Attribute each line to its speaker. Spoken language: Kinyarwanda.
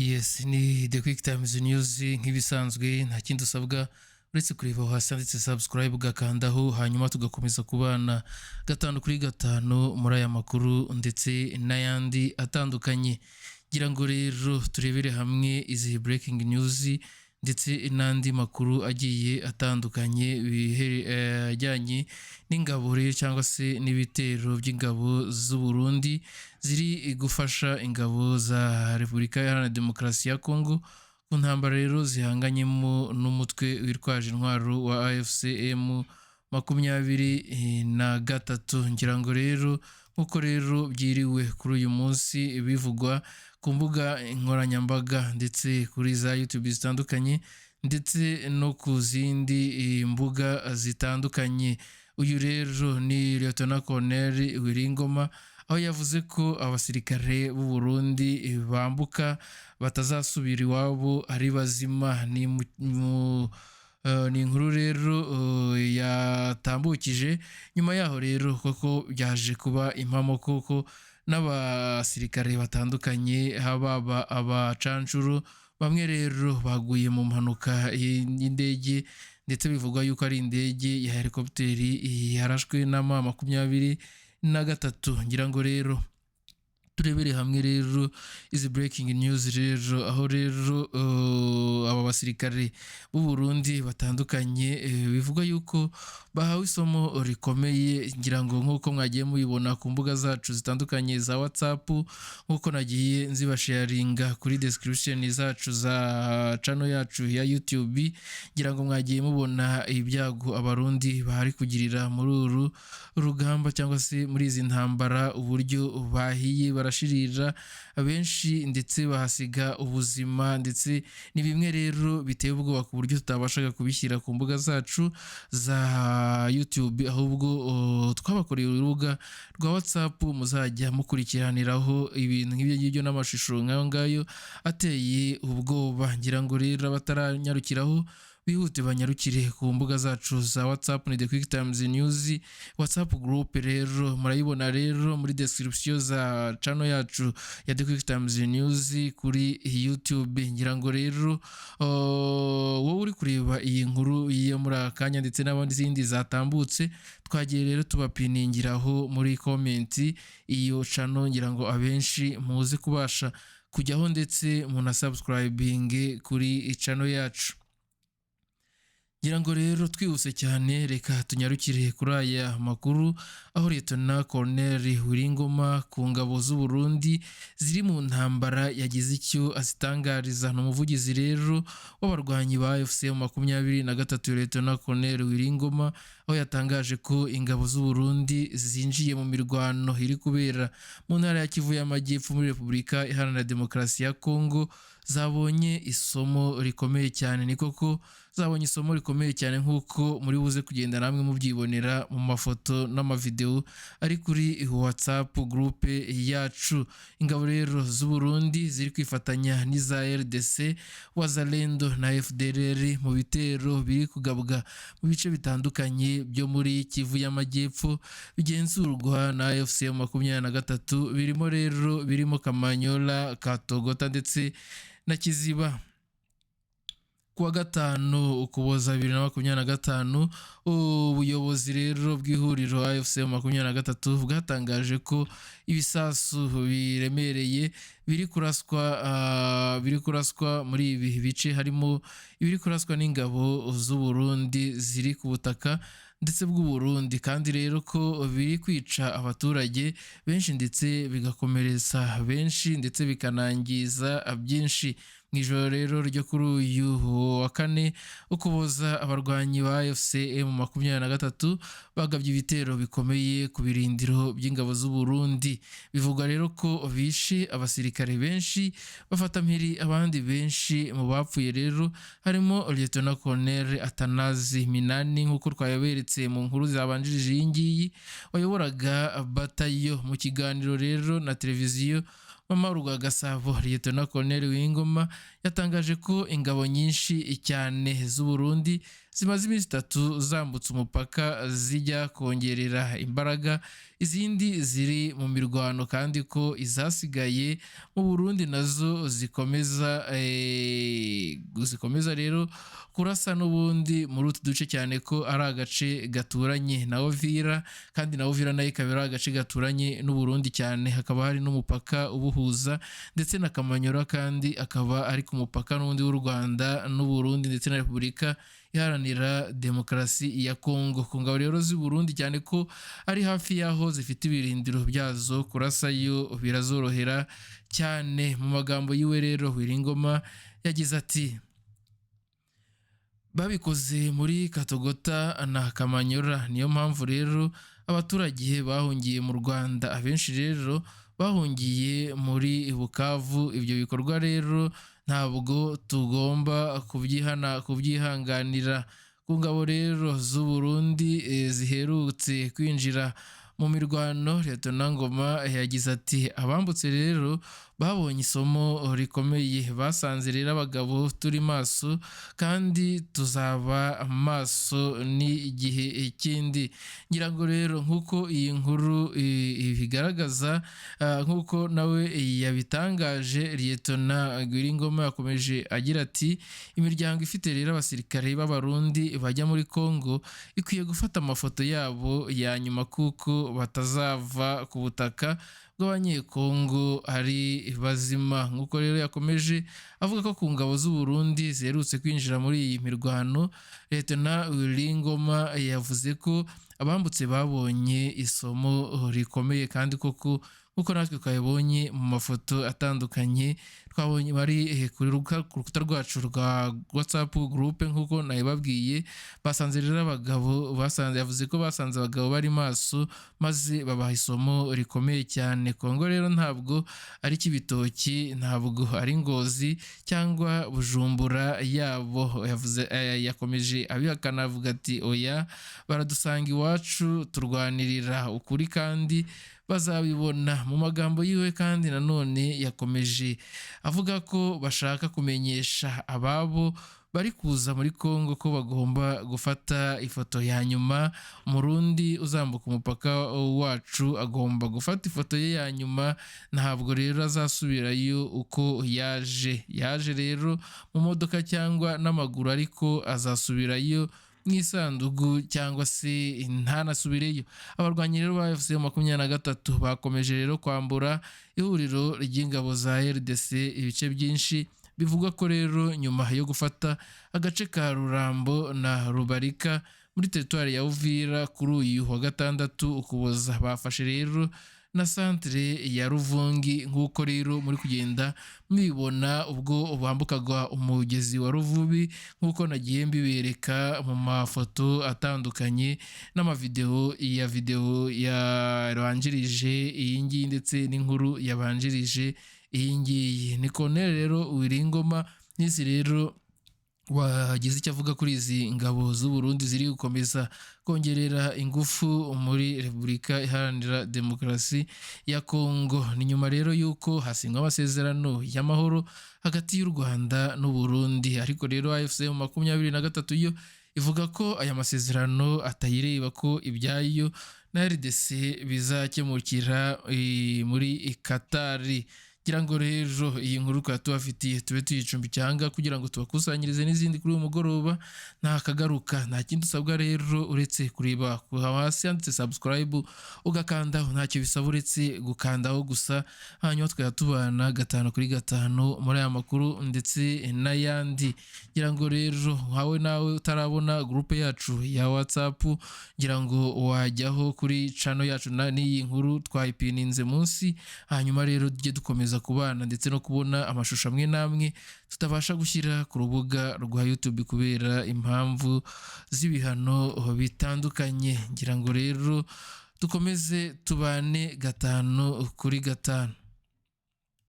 Speaker 1: Yes, ni The Quick Times News nk'ibisanzwe nta kindi usabwa uretse kureba aho hasi handitse subscribe ugakandaho hanyuma tugakomeza kubana gatanu kuri gatanu muri aya makuru ndetse n'ayandi atandukanye. Ngira ngo rero turebere hamwe izi breaking news ndetse n'andi makuru agiye atandukanye ajyanye n'ingabo rero cyangwa se n'ibitero by'ingabo z'u Burundi ziri gufasha ingabo za Repubulika Iharanira Demokarasi ya Kongo ku ntambara rero zihanganyemo n'umutwe witwaje intwaro wa AFCM 23. Ngira ngo rero nk'uko rero byiriwe kuri uyu munsi bivugwa ku mbuga nkoranyambaga ndetse kuri za YouTube zitandukanye ndetse no ku zindi mbuga zitandukanye. Uyu rero ni Lieutenant Colonel Wiringoma aho yavuze ko abasirikare b'u Burundi bambuka batazasubira iwabo ari bazima. Ni inkuru rero yatambukije nyuma yaho rero koko byaje kuba impamo koko n'abasirikare batandukanye haba abacancuro bamwe rero baguye mu mpanuka y'indege ndetse bivugwa yuko ari indege ya helikopteri yarashwe na M23. Ngira ngo rero turebere hamwe rero izi breaking news rero aho rero aba basirikare b'u Burundi batandukanye bivuga yuko bahawe isomo rikomeye. Ngira ngo nk'uko mwagiye mubibona ku mbuga zacu zitandukanye za WhatsApp, nk'uko nagiye nzibasharinga kuri description zacu za channel yacu ya YouTube. Ngira ngo mwagiye mubona ibyago abarundi bahari kugirira muri uru rugamba cyangwa se muri izi ntambara, uburyo bahiye barashirira abenshi ndetse bahasiga ubuzima, ndetse ni bimwe rero biteye ubwoba ku buryo tutabashaga kubishyira ku mbuga zacu za YouTube, ahubwo twabakoreye urubuga rwa WhatsApp muzajya mukurikiraniraho ibintu nk'ibyo ngibyo n'amashusho nk'ayo ngayo ateye ubwoba. Ngira ngo rero abataranyarukiraho bihute banyarukire ku mbuga zacu za WhatsApp ni The Quick Times News WhatsApp group. Rero murayibona rero muri description za channel yacu ya The Quick Times News kuri YouTube. Ngira ngo rero wowe uri kureba iyi nkuru yo muri akanya ndetse n'abandi zindi zatambutse twagiye rero tubapiningiraho muri comment iyo channel. Ngira ngo abenshi muze kubasha kujyaho ndetse muna subscribing kuri channel yacu. Ngira ngo rero twihuse cyane reka tunyarukire kuri aya makuru aho Lieutenant Colonel Wiringoma ku ngabo z'u Burundi ziri mu ntambara yagize icyo azitangariza. N'umuvugizi rero w'abarwanyi ba AFCM 23 Lieutenant Colonel Wiringoma aho yatangaje ko ingabo z'u Burundi zinjiye mu mirwano iri kubera mu ntara ya Kivu y'Amajyepfo muri Repubulika Iharanira Demokarasi ya Kongo zabonye isomo rikomeye cyane. Ni koko zabonye isomo rikomeye cyane nk'uko muri buze kugenda namwe mubyibonera mu mafoto n'amavideo ari kuri WhatsApp group yacu. Ingabo rero z'u Burundi ziri kwifatanya n'iza RDC, Wazalendo na FDLR mu bitero biri kugabwa mu bice bitandukanye byo muri Kivu y'Amajyepfo bigenzurwa na AFCM 23, birimo Kamanyola, Katogota ndetse na Kiziba. Kuwa gatanu Ukuboza 2025 ubuyobozi rero bw'ihuriro AFCM 23 bwatangaje ko ibisasu biremereye biri kuraswa muri ibi bice, harimo ibiri kuraswa n'ingabo z'u Burundi ziri ku butaka ndetse bw'u Burundi, kandi rero ko biri kwica abaturage benshi ndetse bigakomeretsa benshi ndetse bikanangiza byinshi. Mu ijoro rero ryo kuri uyu wa kane Ukuboza abarwanyi ba AFCM 23 bagabye ibitero bikomeye ku birindiro by'ingabo z'u Burundi. Bivugwa rero ko bishe abasirikare benshi bafata mpiri abandi benshi. Mu bapfuye rero harimo Lieutenant Colonel Atanazi Minani nk'uko twayaberetse mu nkuru zabanjirije iyi ngiyi, wayoboraga batayo. Mu kiganiro rero na televiziyo Mama Ruga Gasabo, Lieutenant Colonel Wiringoma yatangaje ko ingabo nyinshi cyane z'u Burundi zimaze iminsi 3 zambutse umupaka zijya kongerera imbaraga izindi ziri mu mirwano, kandi ko izasigaye mu Burundi nazo zikomeza rero kurasa n'ubundi muri utu duce, cyane ko ari agace gaturanye na Uvira, kandi na Uvira nayo ikaba ari agace gaturanye n'u Burundi cyane, hakaba hari n'umupaka ubuhuza ndetse na Kamanyora, kandi akaba ari ku mupaka n'undi w'u Rwanda n'u Burundi ndetse na Repubulika Iharanira Demokarasi ya Kongo. Ku ngabo rero z'i Burundi, cyane ko ari hafi y'aho zifite ibirindiro byazo, kurasayo birazorohera cyane. Mu magambo yiwe rero Wiringoma yagize ati babikoze muri Katogota na Kamanyora, niyo mpamvu rero abaturage bahungiye mu Rwanda abenshi rero bahungiye muri Bukavu. Ibyo bikorwa rero ntabwo tugomba kubyihanganira. Ku ngabo rero z'u Burundi ziherutse kwinjira mu mirwano, Liyetona Ngoma yagize ati abambutse rero babonye isomo rikomeye, basanze rero abagabo turi maso kandi tuzaba maso n'igihe kindi. Ngira ngo rero nk'uko iyi nkuru ibigaragaza, nk'uko nawe yabitangaje, Liyetona Wiringoma yakomeje agira ati imiryango ifite rero abasirikare b'Abarundi bajya muri Kongo ikwiye gufata amafoto yabo ya nyuma, kuko batazava ku butaka bw'Abanyekongo ari bazima. Nk'uko rero yakomeje avuga ko ku ngabo z'u Burundi ziherutse kwinjira muri iyi mirwano, Liyetona Wiringoma yavuze ko abambutse babonye isomo rikomeye, kandi koko nk'uko natwe twabibonye mu mafoto atandukanye twabonye bari ku rukuta rwacu rwa WhatsApp group, nk'uko nabibabwiye, basanze rero yavuze ko basanze abagabo bari maso, maze babaha isomo rikomeye cyane. Kongo rero ntabwo ari Kibitoki, ntabwo ari Ngozi cyangwa Bujumbura yabo. Yakomeje abihakana avuga ati oya, baradusanga iwacu turwanirira ukuri kandi bazabibona. Mu magambo yiwe kandi nanone yakomeje avuga ko bashaka kumenyesha ababo bari kuza muri Kongo ko bagomba gufata ifoto ya nyuma. Umurundi uzambuka umupaka wacu agomba gufata ifoto ye ya nyuma, ntabwo rero azasubirayo uko yaje rero mu modoka cyangwa n'amaguru, ariko azasubirayo mu isanduku cyangwa se ntanasubireyo. Abarwanyi rero ba FC23 bakomeje rero kwambura ihuriro ry'ingabo za RDC ibice byinshi. Bivugwa ko rero nyuma yo gufata agace ka Rurambo na Rubarika muri teritwari ya Uvira kuri uyu wa gatandatu Ukuboza, bafashe rero na centre ya Ruvungi, nk'uko rero muri kugenda mwibona ubwo bambukaga umugezi wa Ruvubi, nk'uko nagiye mbibereka mu mafoto atandukanye n'amavideo yabanjirije iyi ngiyi ndetse n'inkuru yabanjirije iyi ngiyi. Ni Colonel rero Wiringoma n'izi rero wagize icyo avuga kuri izi ngabo z'u Burundi ziri gukomeza kongerera ingufu muri Repubulika Iharanira Demokarasi ya Kongo. Ni nyuma rero y'uko hasinywa amasezerano y'amahoro hagati y'u Rwanda n'u Burundi, ariko rero AFC23 yo ivuga ko aya masezerano atayireba, ko ibyayo na RDC bizakemukira muri Katari. Ngira ngo rero iyi nkuru kwa tubafitiye tube tuyicumbikanga kugira ngo tubakusanyirize n'izindi kuri uyu mugoroba. Nta kagaruka, nta kindi usabwa rero uretse kureba hasi handitse subscribe ugakandaho, ntacyo bisaba uretse gukandaho gusa, hanyuma twatubana 5 kuri 5 muri aya makuru ndetse n'ayandi. Ngira ngo rero nawe utarabona groupe yacu ya WhatsApp, ngira ngo wajyaho kuri channel yacu n'iyi nkuru twayipininze munsi, hanyuma rero tujye dukomeza kubana ndetse no kubona amashusho amwe namwe tutabasha gushyira ku rubuga rwa YouTube kubera impamvu z'ibihano bitandukanye. Ngira ngo rero dukomeze tubane 5 kuri 5.